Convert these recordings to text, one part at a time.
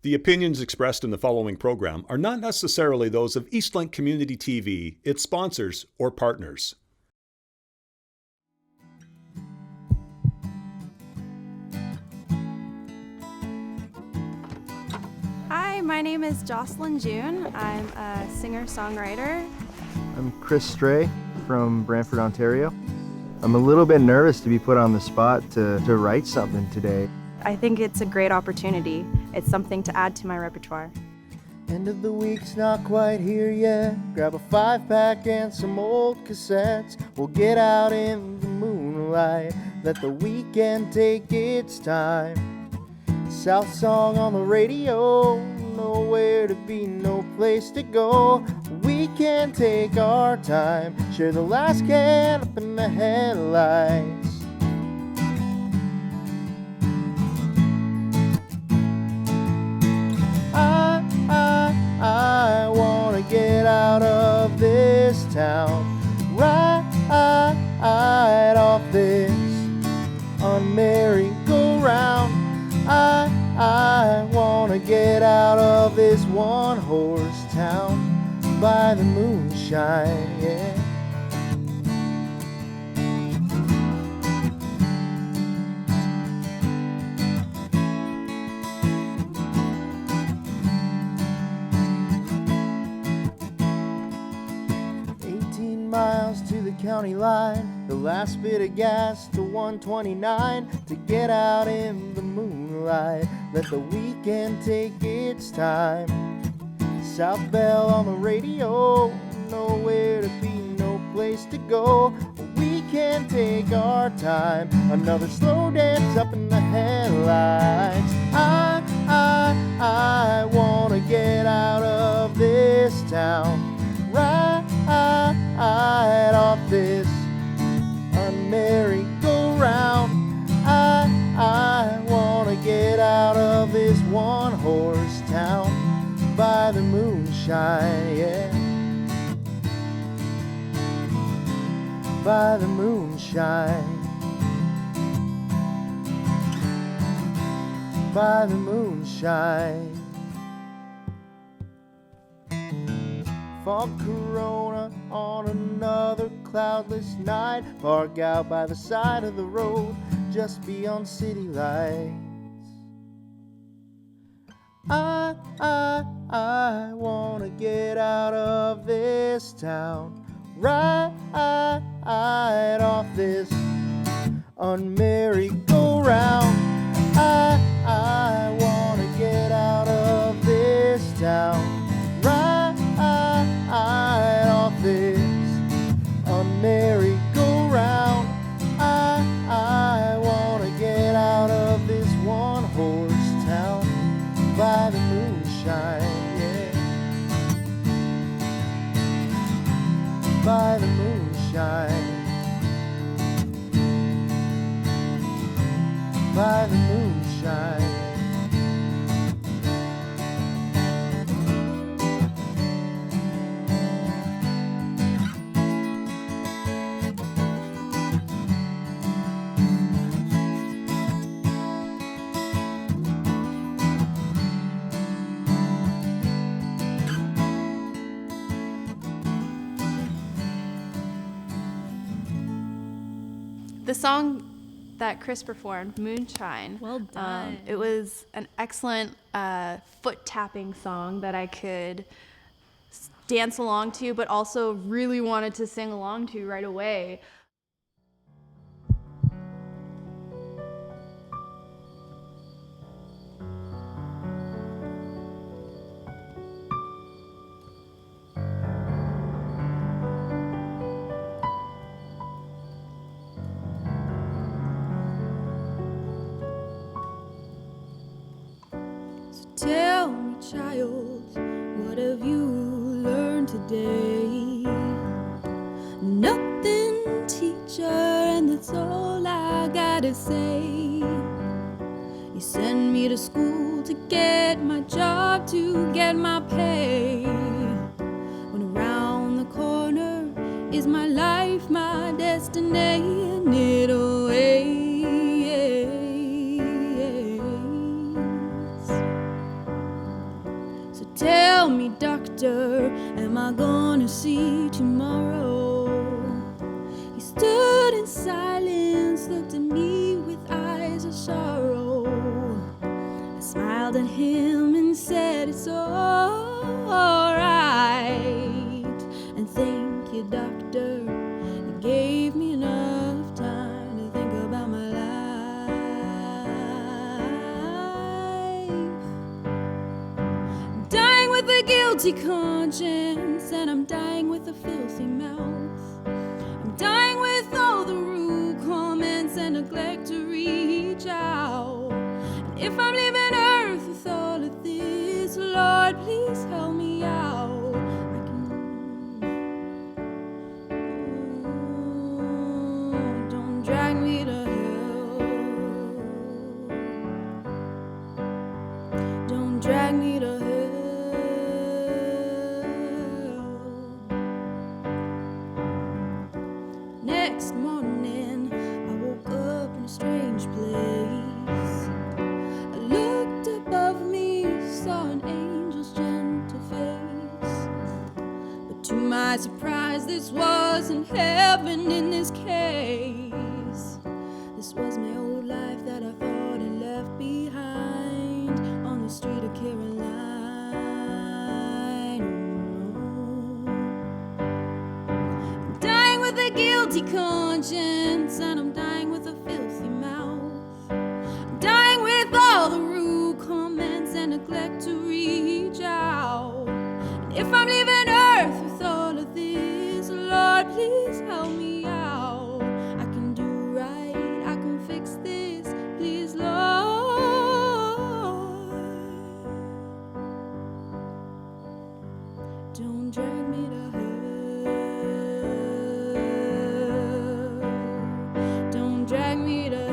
The opinions expressed in the following program are not necessarily those of Eastlink Community TV, its sponsors, or partners. Hi, my name is Jocelyn June. I'm a singer-songwriter. I'm Chris Strei from Brantford, Ontario. I'm a little bit nervous to be put on the spot to write something today. I think it's a great opportunity. It's something to add to my repertoire. End of the week's not quite here yet. Grab a 5-pack and some old cassettes. We'll get out in the moonlight. Let the weekend take its time. South song on the radio. Nowhere to be, no place to go. We can take our time. Share the last can up in the headlights. I wanna get out of this town, right off this on merry-go-round. I wanna get out of this one-horse town by the moonshine, yeah. 18 miles to the county line, the last bit of gas to 129 to get out in the moonlight. Let the weekend take its time. South Bell on the radio, nowhere to be, no place to go. We can take our time. Another slow dance up in the headlights. I wanna get out of this town, right off this merry-go-round. I wanna get out of this one-horse town by the moonshine, yeah. By the moonshine. By the moonshine. Fog Corona on another cloudless night. Park out by the side of the road, just beyond city lights. I wanna get out of this town, right off this on merry-go-round. I wanna get out of this town, right off this on merry-go-round. I wanna get out of this one-horse town by the moonshine, yeah. By the moonshine. By the moonshine. The song that Chris performed, Moonshine. Well done. It was an excellent foot-tapping song that I could dance along to, but also really wanted to sing along to right away. Tell me, child, what have you learned today? Nothing, teacher, and that's all I gotta say. You send me to school to get my job, to get my pay. When around the corner is my life, my destiny, and it awaits. tell me, doctor, am I gonna see tomorrow? He stood in silence, looked at me with eyes of sorrow. I smiled at him and said, it's all right. And thank you, doctor, you gave me enough time to think about my life. I'm dying with a guilty conscience, and I'm dying with a filthy mouth. I'm dying with all the rude comments and neglect to reach out. And if I'm leaving Earth with all of this, Lord, please help me out. Don't drag me to hell. Don't drag me to hell. Next morning, I woke up in a strange place. I looked above me, saw an angel's gentle face. But to my surprise, this wasn't heaven in this case. This was my old life that I thought I left behind on the street of Caroline. I'm dying with a guilty conscience, and I'm dying with a filthy mouth. I'm dying with all the rude comments and neglect to reach out. And if I'm leaving Earth with all of this, Lord, please help me out. I can do right, I can fix this, please, Lord. Don't drag me to hell. Don't drag me to hell.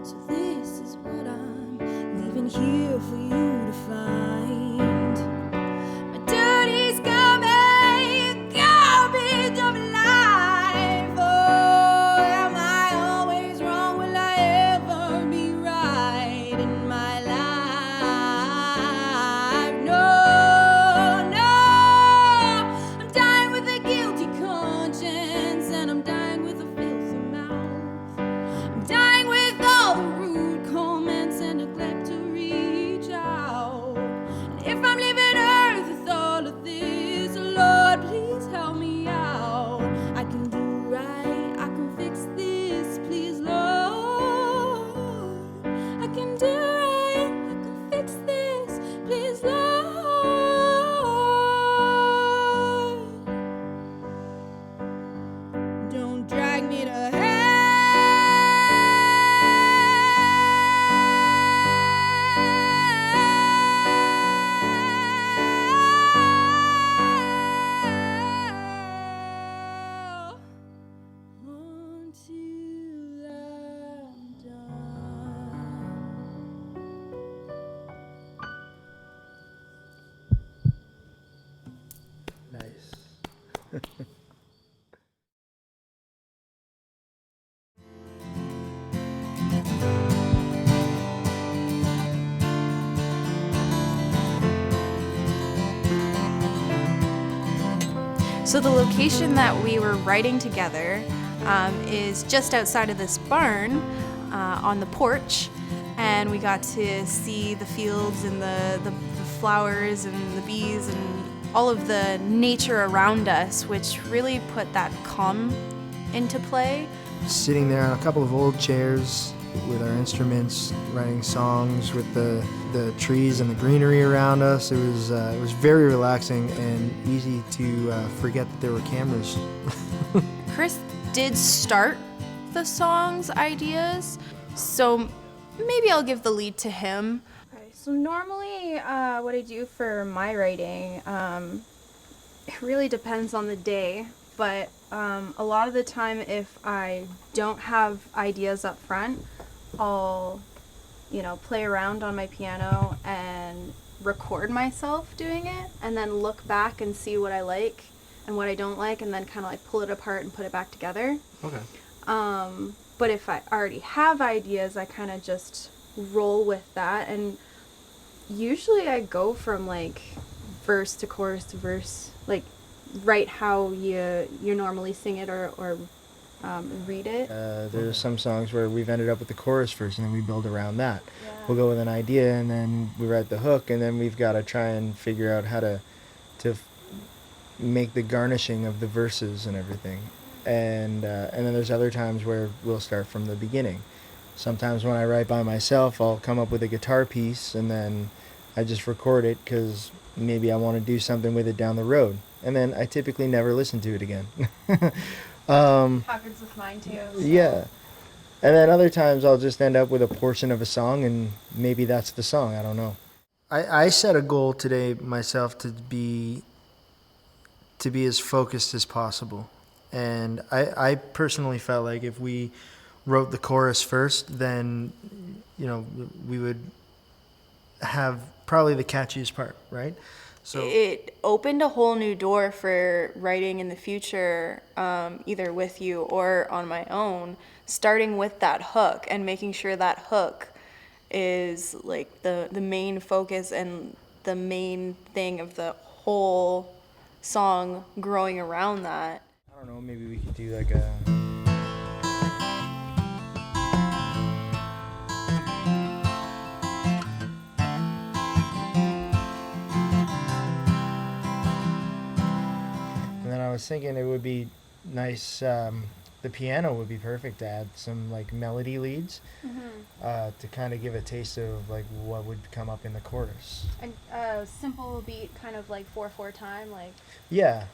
So this is what I'm leaving here for you to find. My duty's coming, garbage of life. Oh, am I always wrong? Will I ever be right in my life? No, no. I'm dying with a guilty conscience, and I'm dying with a filthy mouth. I'm dying with all the rude comments and neglect to reach out. And if I'm leaving Earth with all of this, Lord, please help me out. I can do right, I can fix this, please, Lord. I can do right, I can fix this, please, Lord. Don't drag me to hell. Until I'm done. Nice. So the location that we were writing together is just outside of this barn on the porch, and we got to see the fields and the flowers and the bees and all of the nature around us, which really put that calm into play. Sitting there on a couple of old chairs with our instruments, writing songs with the trees and the greenery around us. It was very relaxing and easy to forget that there were cameras. Chris did start the song's ideas, so maybe I'll give the lead to him. Okay, so normally what I do for my writing, it really depends on the day, but a lot of the time if I don't have ideas up front, I'll play around on my piano and record myself doing it, and then look back and see what I like and what I don't like, and then kind of like pull it apart and put it back together. Okay. But if I already have ideas, I kind of just roll with that. And usually I go from like verse to chorus to verse, like write how you normally sing it or read it. There's some songs where we've ended up with the chorus first, and then we build around that. Yeah. We'll go with an idea, and then we write the hook, and then we've got to try and figure out how to make the garnishing of the verses and everything. And then there's other times where we'll start from the beginning. Sometimes when I write by myself, I'll come up with a guitar piece, and then I just record it because maybe I want to do something with it down the road. And then I typically never listen to it again. Happens with mine too. So. Yeah. And then other times I'll just end up with a portion of a song, and maybe that's the song. I don't know. I set a goal today myself to be as focused as possible. And I personally felt like if we wrote the chorus first, then, we would have probably the catchiest part, right? So it opened a whole new door for writing in the future, either with you or on my own, starting with that hook and making sure that hook is like the main focus and the main thing of the whole song growing around that. I don't know, maybe we could do like a... And then I was thinking it would be nice, the piano would be perfect to add some like melody leads, to kind of give a taste of like what would come up in the chorus. And simple beat, kind of like 4/4 time, like. Yeah,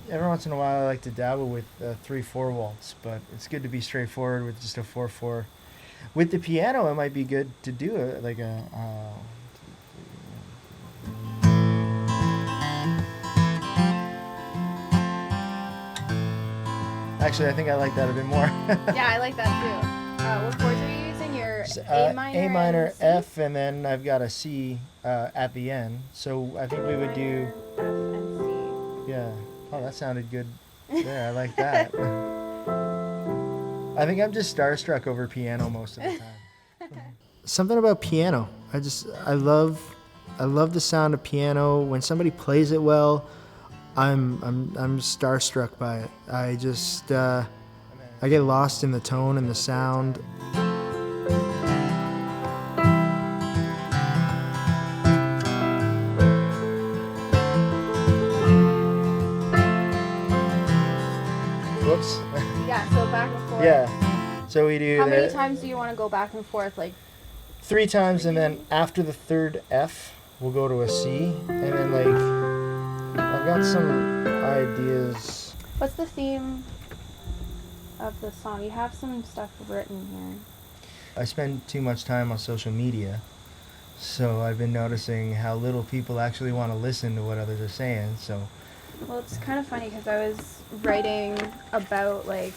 every once in a while I like to dabble with 3/4 waltz, but it's good to be straightforward with just a 4/4. With the piano, it might be good to do like a. Actually, I think I like that a bit more. Yeah, I like that too. What chords are you using? Your A minor, A minor, and C? F, and then I've got a C at the end. So I think we would do. F and C. Yeah. Oh, that sounded good. Yeah, I like that. I think I'm just starstruck over piano most of the time. Something about piano. I love the sound of piano. When somebody plays it well, I'm starstruck by it. I get lost in the tone and the sound. Whoops. Yeah, so back and forth. Yeah. So we do How many that times do you want to go back and forth? Like 3 times, and then after the third F, we'll go to a C, and then like I've got some ideas. what's the theme of the song? You have some stuff written here. I spend too much time on social media, so I've been noticing how little people actually want to listen to what others are saying. So Well, it's kind of funny because I was writing about like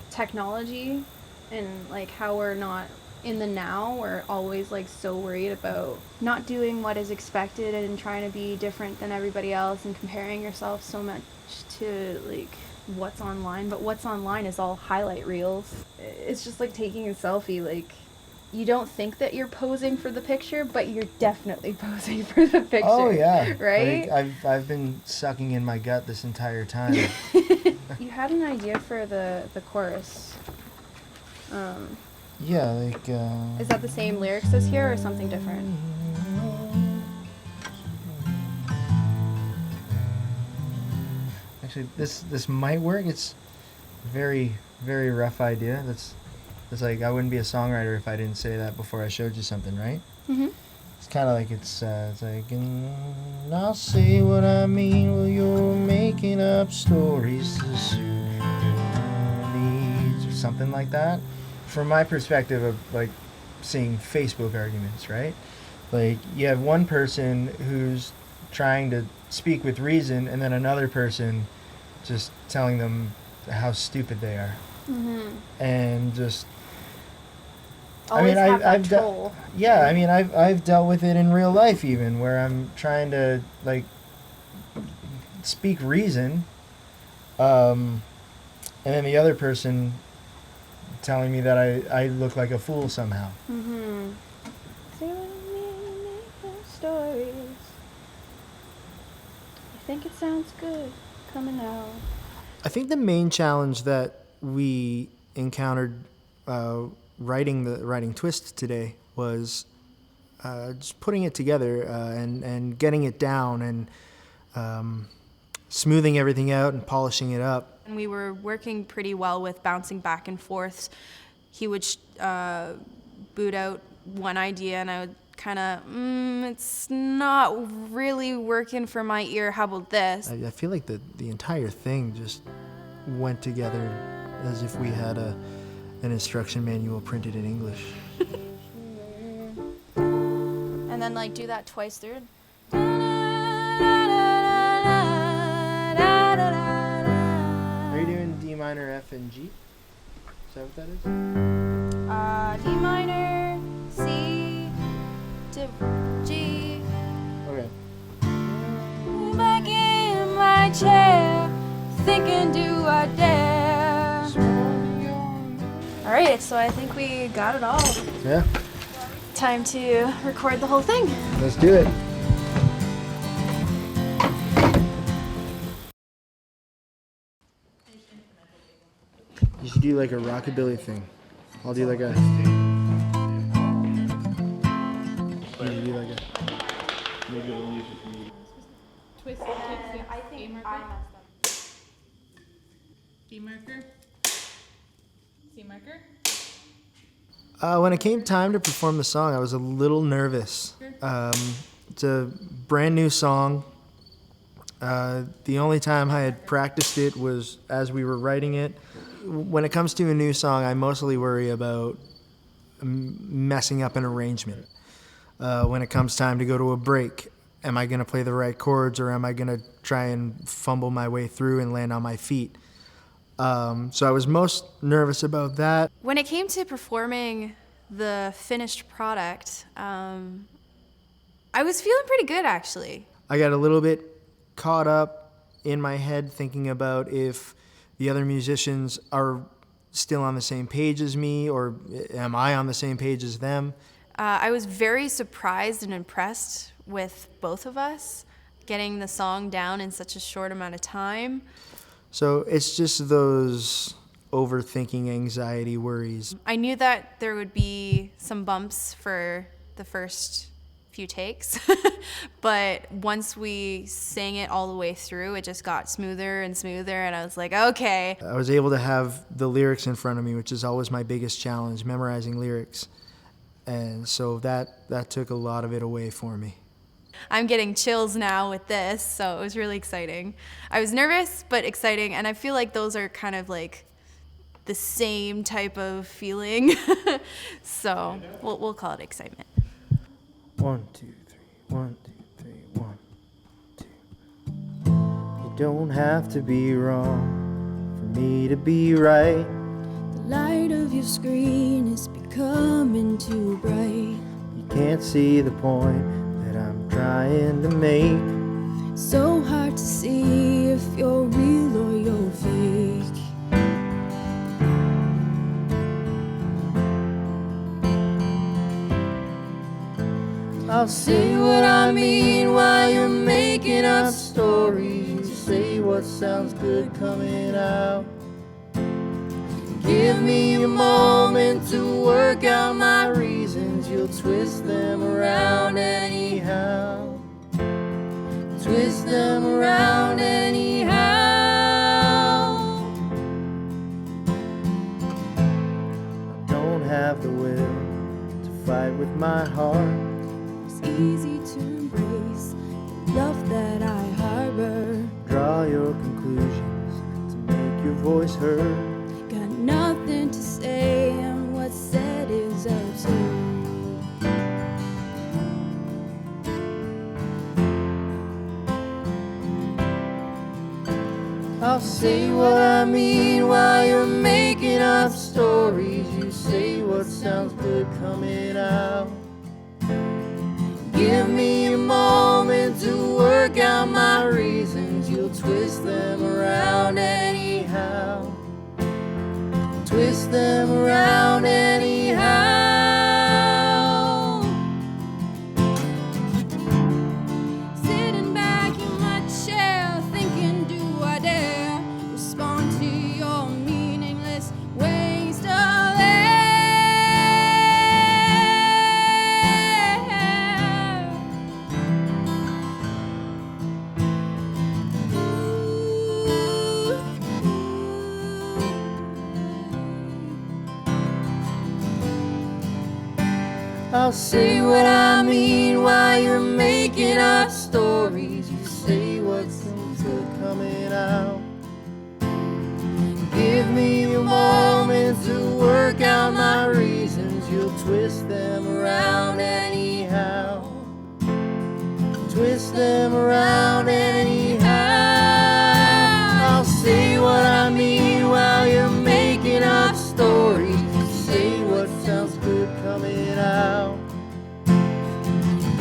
technology and like how we're not in the now. We're always like so worried about not doing what is expected and trying to be different than everybody else and comparing yourself so much to like what's online. But what's online is all highlight reels. It's just like taking a selfie. Like you don't think that you're posing for the picture, but you're definitely posing for the picture. oh yeah, Right? Like, I've been sucking in my gut this entire time. You had an idea for the chorus. Yeah, like. Is that the same lyrics as here or something different? Actually, this might work. It's very, very rough idea. It's like I wouldn't be a songwriter if I didn't say that before I showed you something, right? Mm-hmm. It's kind of like it's like, and I'll say what I mean. Well, you're making up stories to suit your needs or something like that. From my perspective of like seeing Facebook arguments, right? Like you have one person who's trying to speak with reason, and then another person just telling them how stupid they are, and just. Always have that I've troll. yeah, I mean, I've dealt with it in real life even, where I'm trying to like speak reason, and and then the other person telling me that I look like a fool somehow. Mm-hmm. Stories. I think it sounds good coming out. I think the main challenge that we encountered writing Twist today was just putting it together and getting it down and smoothing everything out and polishing it up. And we were working pretty well with bouncing back and forth. He would boot out one idea, and I would kind of, it's not really working for my ear. How about this? I feel like the entire thing just went together as if we had an instruction manual printed in English. And then like do that twice through. Are you doing D minor, F, and G? Is that what that is? D minor, C, to G. Okay. Back in my chair, thinking, do I dare? All right, so I think we got it all. Yeah, Time to record the whole thing. let's do it. You should do like a rockabilly thing. I'll do like a. You should do like a. Twist takes it. A marker. B marker. C marker. When it came time to perform the song, I was a little nervous. It's a brand new song. The only time I had practiced it was as we were writing it. When it comes to a new song, I mostly worry about messing up an arrangement. When it comes time to go to a break, am I going to play the right chords, or am I going to try and fumble my way through and land on my feet? So I was most nervous about that. When it came to performing the finished product, I was feeling pretty good, actually. I got a little bit caught up in my head thinking about if the other musicians are still on the same page as me, or am I on the same page as them? I was very surprised and impressed with both of us getting the song down in such a short amount of time. So it's just those overthinking, anxiety, worries. I knew that there would be some bumps for the first few takes, but once we sang it all the way through, it just got smoother and smoother, and I was like, okay. I was able to have the lyrics in front of me, which is always my biggest challenge, memorizing lyrics. And so that took a lot of it away for me. I'm getting chills now with this, so it was really exciting. I was nervous, but exciting, and I feel like those are kind of like the same type of feeling. So we'll call it excitement. 1, 2, 3, 1, 2, 3, 1, 2. You don't have to be wrong for me to be right. The light of your screen is becoming too bright. You can't see the point that I'm trying to make. So hard to see if you're real or you're fake. I'll say what I mean while you're making up stories. You say what sounds good coming out. Give me a moment to work out my reasons. You'll twist them around anyhow. Twist them around anyhow. I don't have the will to fight with my heart. It's easy to embrace the love that I harbor. Draw your conclusions to make your voice heard. Got nothing to say, and what's said is absurd. I'll say what I mean while you're making up stories. You say what sounds good coming out. Give me a moment to work out my reasons. You'll twist them around anyhow. twist them around anyhow. Sitting back in my chair, thinking, do I dare respond to your meaningless waste of air? I'll say what I mean while you're making up stories. You say what's good coming out. Give me a moment to work out my reasons. You'll twist them around anyhow. Twist them around anyhow. I'll say what I mean while you're making up stories. You say what sounds good coming out.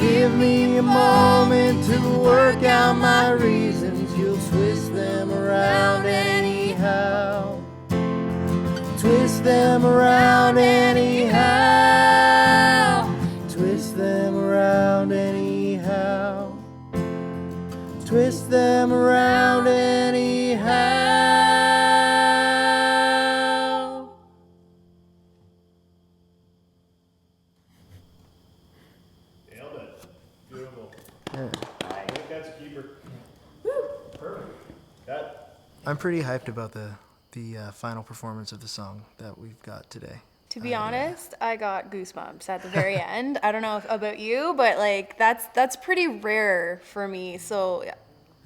Give me a moment to work out my reasons. You'll twist them around anyhow. Twist them around anyhow. Twist them around anyhow. Twist them around anyhow. Nailed it. Beautiful. Yeah. I think that's a keeper. Perfect. That. I'm pretty hyped about the final performance of the song that we've got today. To be honest, I got goosebumps at the very end. I don't know about you, but like that's pretty rare for me. So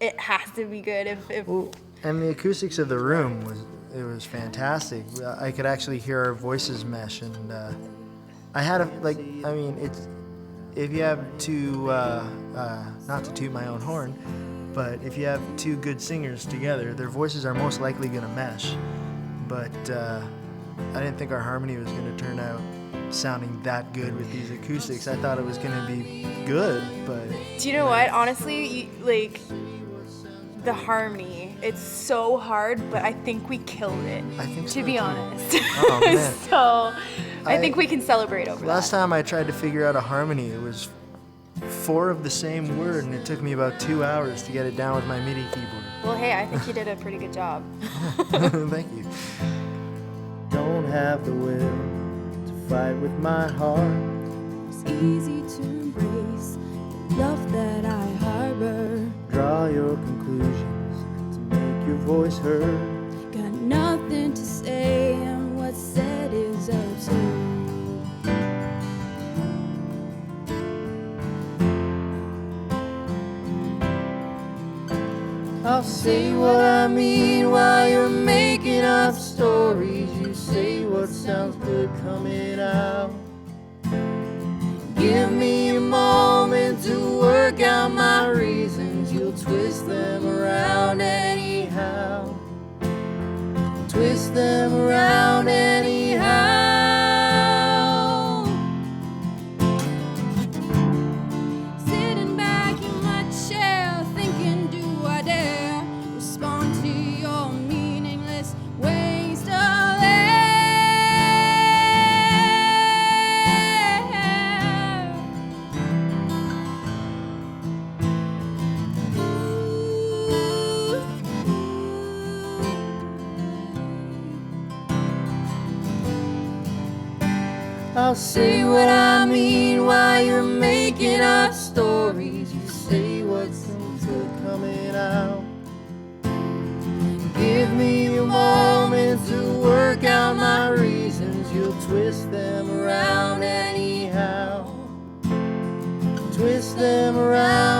it has to be good. If Well, and the acoustics of the room was fantastic. I could actually hear our voices mesh, and I had if you have two, not to toot my own horn, but if you have two good singers together, their voices are most likely going to mesh. But I didn't think our harmony was going to turn out sounding that good with these acoustics. I thought it was going to be good, but... do you know what? Honestly, the harmony, it's so hard, but I think we killed it. I think so, to be too. honest. Oh, man. So I think we can celebrate over Last that. time I tried to figure out a harmony, it was 4 of the same word, and it took me about 2 hours to get it down with my MIDI keyboard. Well, hey, I think you did a pretty good job. Thank you. Don't have the will to fight with my heart. It's easy to embrace the love that I harbor. Draw your conclusions to make your voice heard. Got nothing to say, and what's said is absurd. I'll say what I mean while you're making up stories. You say what sounds good coming out. Give me a moment to work out my reasons. You'll twist them around anyhow. Twist them around anyhow. Sitting back in my chair, thinking, do I dare respond to your meaningless waste of air? I'll say what I mean while you're making up stories. You say what's good coming out. Give me a moment to work out my reasons. You'll twist them around anyhow. Twist them around